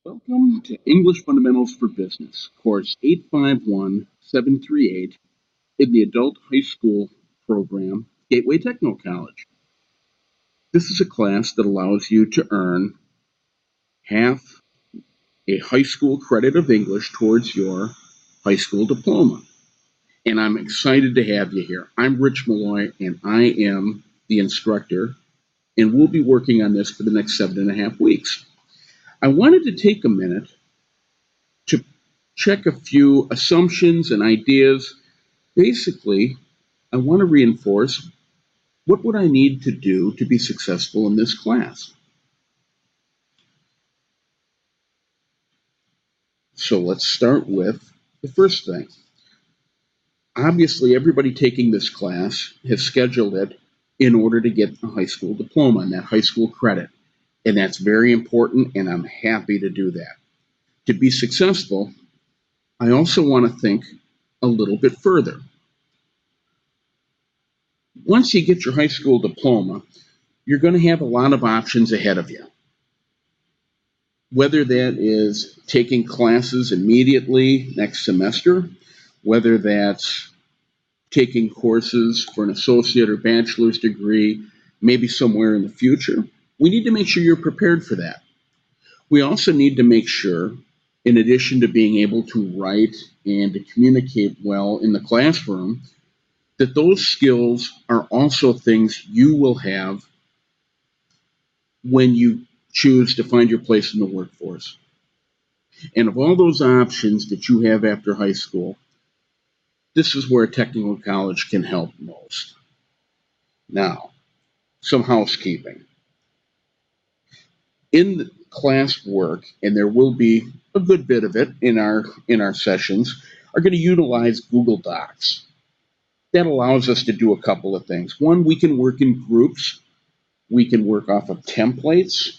Welcome to English Fundamentals for Business, Course 851738 in the Adult High School program, Gateway Technical College. This is a class that allows you to earn half a high school credit of English towards your high school diploma. And I'm excited to have you here. I'm Rich Malloy, and I am the instructor, and we'll be working on this for the next 7.5 weeks. I wanted to take a minute to check a few assumptions and ideas. Basically, I want to reinforce what would I need to do to be successful in this class. So let's start with the first thing. Obviously, everybody taking this class has scheduled it in order to get a high school diploma and that high school credit. And that's very important, and I'm happy to do that. To be successful, I also want to think a little bit further. Once you get your high school diploma, you're going to have a lot of options ahead of you. Whether that is taking classes immediately next semester, whether that's taking courses for an associate or bachelor's degree, maybe somewhere in the future, we need to make sure you're prepared for that. We also need to make sure, in addition to being able to write and to communicate well in the classroom, that those skills are also things you will have when you choose to find your place in the workforce. And of all those options that you have after high school, this is where a technical college can help most. Now, some housekeeping. In the class work, and there will be a good bit of it in our sessions, are going to utilize Google Docs. That allows us to do a couple of things. One, we can work in groups. We can work off of templates.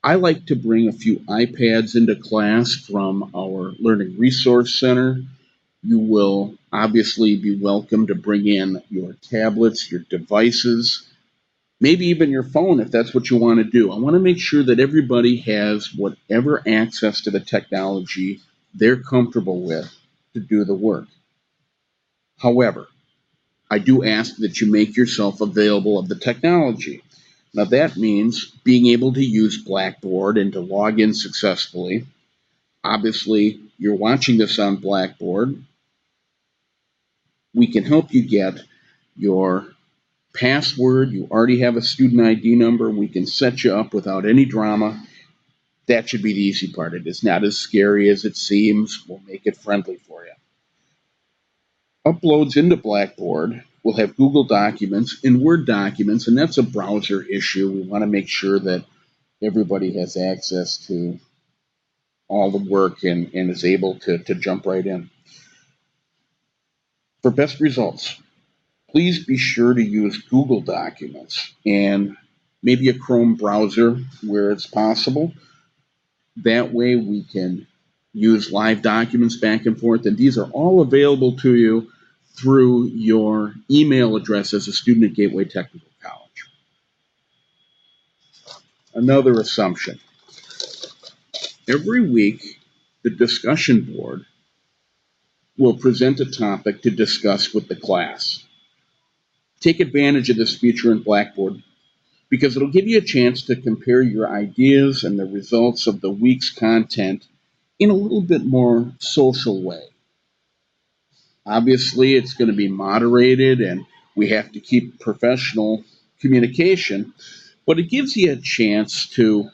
I like to bring a few iPads into class from our Learning Resource Center. You will obviously be welcome to bring in your tablets, your devices, maybe even your phone if that's what you want to do. I want to make sure that everybody has whatever access to the technology they're comfortable with to do the work. However, I do ask that you make yourself available of the technology. Now that means being able to use Blackboard and to log in successfully. Obviously, you're watching this on Blackboard. We can help you get your password. You already have a student ID number. We can set you up without any drama. That should be the easy part. It is not as scary as it seems. We'll make it friendly for you. Uploads into Blackboard will have Google Documents and Word documents, and that's a browser issue. We want to make sure that everybody has access to all the work and is able to jump right in. For best results, please be sure to use Google Documents and maybe a Chrome browser where it's possible. That way we can use live documents back and forth, and these are all available to you through your email address as a student at Gateway Technical College. Another assumption. Every week, the discussion board will present a topic to discuss with the class. Take advantage of this feature in Blackboard because it'll give you a chance to compare your ideas and the results of the week's content in a little bit more social way. Obviously, it's going to be moderated and we have to keep professional communication, but it gives you a chance to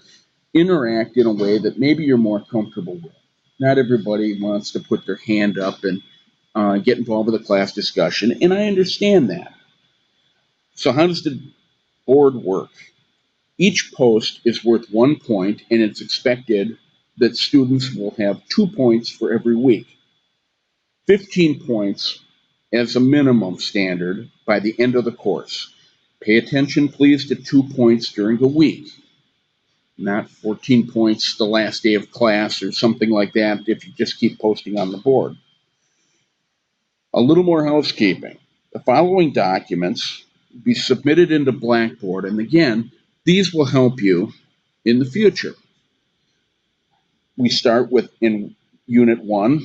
interact in a way that maybe you're more comfortable with. Not everybody wants to put their hand up and get involved with a class discussion, and I understand that. So how does the board work? Each post is worth 1 point, and it's expected that students will have 2 points for every week. 15 points as a minimum standard by the end of the course. Pay attention, please, to 2 points during the week, not 14 points the last day of class or something like that if you just keep posting on the board. A little more housekeeping. The following documents be submitted into Blackboard, and again, these will help you in the future. We start with in Unit 1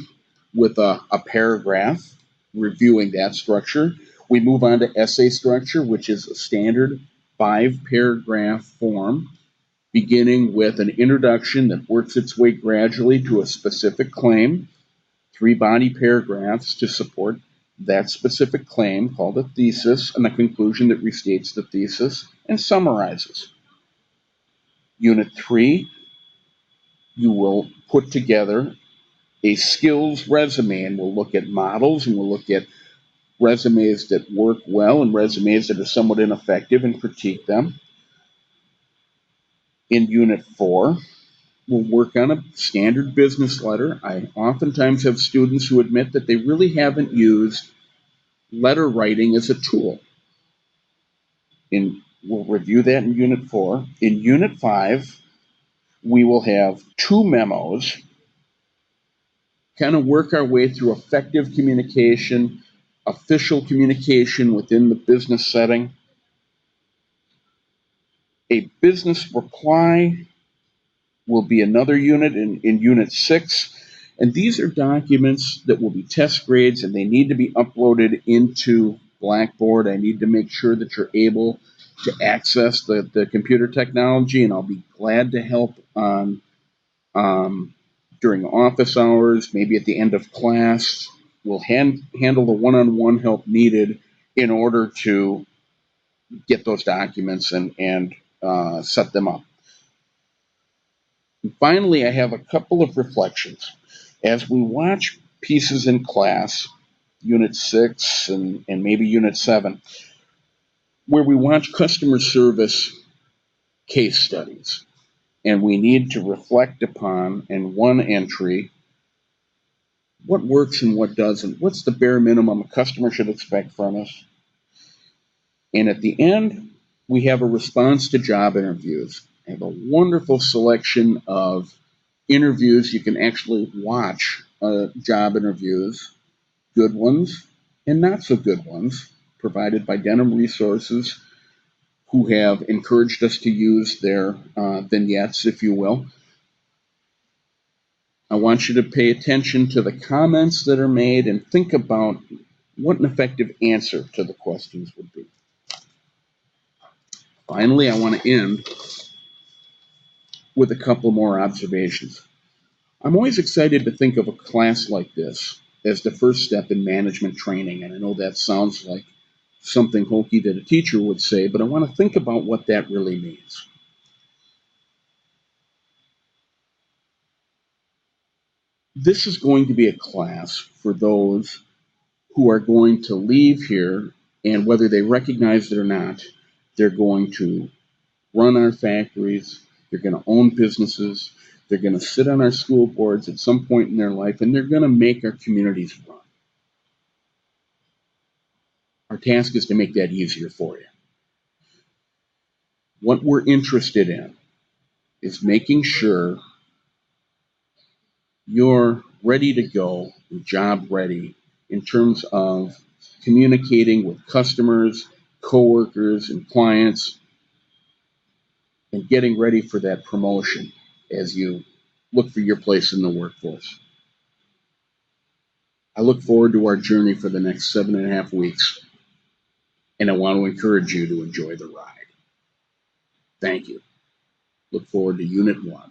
with a paragraph reviewing that structure. We move on to essay structure, which is a standard 5-paragraph form beginning with an introduction that works its way gradually to a specific claim, 3 body paragraphs to support that specific claim called a thesis, and a conclusion that restates the thesis and summarizes. Unit 3, you will put together a skills resume, and we'll look at models, and we'll look at resumes that work well and resumes that are somewhat ineffective and critique them. In Unit 4, we'll work on a standard business letter. I oftentimes have students who admit that they really haven't used letter writing as a tool. We'll review that in Unit 4. In Unit 5, we will have 2 memos, kind of work our way through effective communication, official communication within the business setting, a business reply will be another unit in Unit 6. And these are documents that will be test grades, and they need to be uploaded into Blackboard. I need to make sure that you're able to access the computer technology, and I'll be glad to help on during office hours, maybe at the end of class. We'll handle the one-on-one help needed in order to get those documents and set them up. And finally, I have a couple of reflections. As we watch pieces in class, Unit 6 and maybe Unit 7, where we watch customer service case studies, and we need to reflect upon in one entry what works and what doesn't. What's the bare minimum a customer should expect from us? And at the end, we have a response to job interviews. I have a wonderful selection of interviews. You can actually watch job interviews, good ones and not so good ones, provided by Denim Resources, who have encouraged us to use their vignettes, if you will. I want you to pay attention to the comments that are made and think about what an effective answer to the questions would be. Finally, I want to end with a couple more observations. I'm always excited to think of a class like this as the first step in management training, and I know that sounds like something hokey that a teacher would say, but I want to think about what that really means. This is going to be a class for those who are going to leave here, and whether they recognize it or not, they're going to run our factories, they're going to own businesses, they're going to sit on our school boards at some point in their life, and they're going to make our communities run. Our task is to make that easier for you. What we're interested in is making sure you're ready to go, job ready, in terms of communicating with customers, coworkers, and clients, and getting ready for that promotion as you look for your place in the workforce. I look forward to our journey for the next 7.5 weeks, and I want to encourage you to enjoy the ride. Thank you. Look forward to Unit 1.